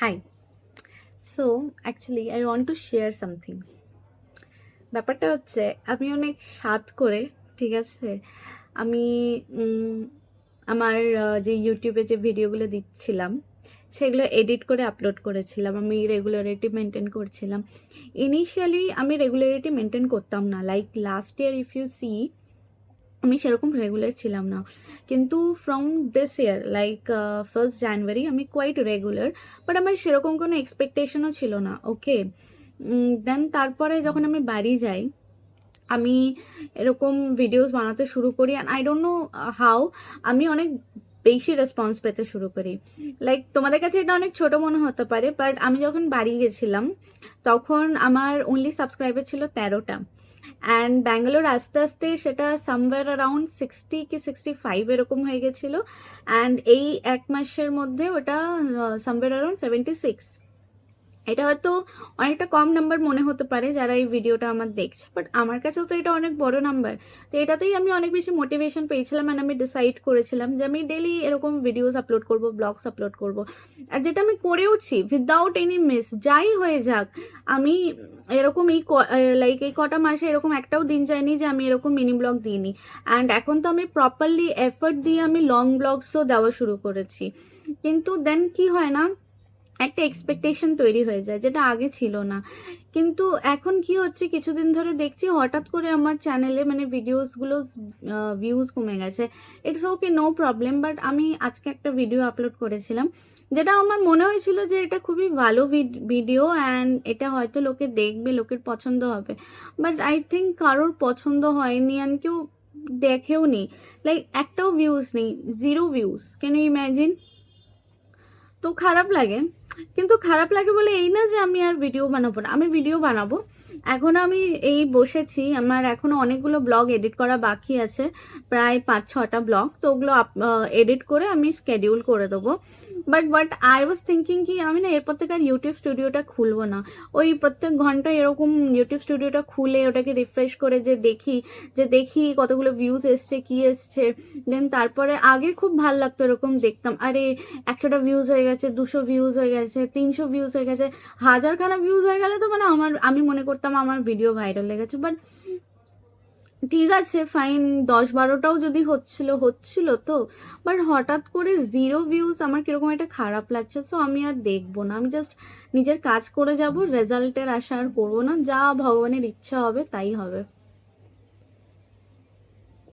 High. So actually I want to share something. ব্যাপারটা হচ্ছে আমি অনেক স্বাদ করে, ঠিক আছে, আমি উম, আমার যে ইউটিউবে যে ভিডিওগুলো দিচ্ছিলাম সেগুলো এডিট করে আপলোড করেছিলাম। আমি রেগুলারিটি মেনটেন করছিলাম। ইনিশিয়ালি আমি রেগুলারিটি মেনটেন করতাম না, like last year if you see আমি সেরকম রেগুলার ছিলাম না, কিন্তু from this year like 1st January আমি কোয়াইট রেগুলার। বাট আমার সেরকম কোনো এক্সপেকটেশনও ছিল না। ওকে, দেন তারপরে যখন আমি বাড়ি যাই, আমি এরকম ভিডিওস বানাতে শুরু করি and I don't know how আমি অনেক বেশি রেসপন্স পেতে শুরু করি। লাইক তোমাদের কাছে এটা অনেক ছোট মনে হতে পারে, বাট আমি যখন বাড়ি গেছিলাম তখন আমার অনলি সাবস্ক্রাইবার ছিল 13টা, অ্যান্ড ব্যাঙ্গালোর আস্তে আস্তে সেটা সামওয়্যার অ্যারাউন্ড 60 কি 65 এরকম হয়ে গেছিলো, অ্যান্ড এই এক মাসের মধ্যে ওটা সামওয়্যার অ্যারাউন্ড 76। এটা হয়তো অনেকটা কম নাম্বার মনে হতে পারে যারা এই ভিডিওটা আমার দেখছে, বাট আমার কাছেও তো এটা অনেক বড় নাম্বার। তো এটাতেই আমি অনেক বেশি মোটিভেশন পেয়েছিলাম অ্যান্ড আমি ডিসাইড করেছিলাম যে আমি ডেলি এরকম ভিডিওস আপলোড করব, ব্লগস আপলোড করব। আর যেটা আমি করেওছি উইদাউট এনি মিস, যাই হয়ে যাক। আমি এরকম লাইক এই কটা মাসে এরকম একটাও দিন যায়নি যে আমি এরকম মিনি ব্লগ দিইনি। অ্যান্ড এখন তো আমি প্রপারলি এফর্ট দিয়ে আমি লং ব্লগসও দেওয়া শুরু করেছি, কিন্তু দেন কি হয় না, একটা এক্সপেকটেশন তৈরি হয়ে যায় যেটা আগে ছিল না। কিন্তু এখন কি হচ্ছে, কিছুদিন ধরে দেখছি হঠাৎ করে আমার চ্যানেলে মানে ভিডিওসগুলো ভিউজ কমে গেছে। It's okay, no problem, but আমি আজকে একটা ভিডিও আপলোড করেছিলাম যেটা আমার মনে হয়েছিল যে এটা খুবই ভালো ভিডিও অ্যান্ড এটা হয়তো লোকে দেখবে, লোকের পছন্দ হবে। বাট আই থিঙ্ক কারোর পছন্দ হয়নি অ্যান্ড কেউ দেখেও নি। লাইক একটাও ভিউজ নেই, 0 ভিউজ, ক্যান ইউ ইম্যাজিন? তো খারাপ লাগে। কিন্তু খারাপ লাগে বলে এই না যে আমি আর ভিডিও বানাবো না, আমি ভিডিও বানাবো। এখন আমি এই বসেছি, আমার এখনও অনেকগুলো ব্লগ এডিট করা বাকি আছে, প্রায় 5-6টা ব্লগ। তো ওগুলো এডিট করে আমি স্কেডিউল করে দেবো। বাট আই ওয়াজ থিঙ্কিং কি আমি না এরপর থেকে আর ইউটিউব স্টুডিওটা খুলবো না। ওই প্রত্যেক ঘন্টায় এরকম ইউটিউব স্টুডিওটা খুলে ওটাকে রিফ্রেশ করে যে দেখি কতগুলো ভিউজ এসছে, কি এসছে। দেন তারপরে আগে খুব ভালো লাগতো, এরকম দেখতাম, আরে 100টা ভিউজ হয়ে গেছে, 200 ভিউজ হয়ে গেছে, 300 ভিউজ হয়ে গেছে, হাজারখানা ভিউজ হয়ে গেলে তো মানে আমি মনে করতাম আমার ভিডিও ভাইরাল হয়ে গেছে। বাট ঠিক আছে, ফাইন, 10-12টাও যদি হচ্ছিল তো। বাট হঠাৎ করে 0 ভিউজ, আমার কিরকম একটা খারাপ লাগছে। সো আমি আর দেখবো না, আমি জাস্ট নিজের কাজ করে যাব, রেজাল্টের আশা আর করবো না। যা ভগবানের ইচ্ছা হবে তাই হবে।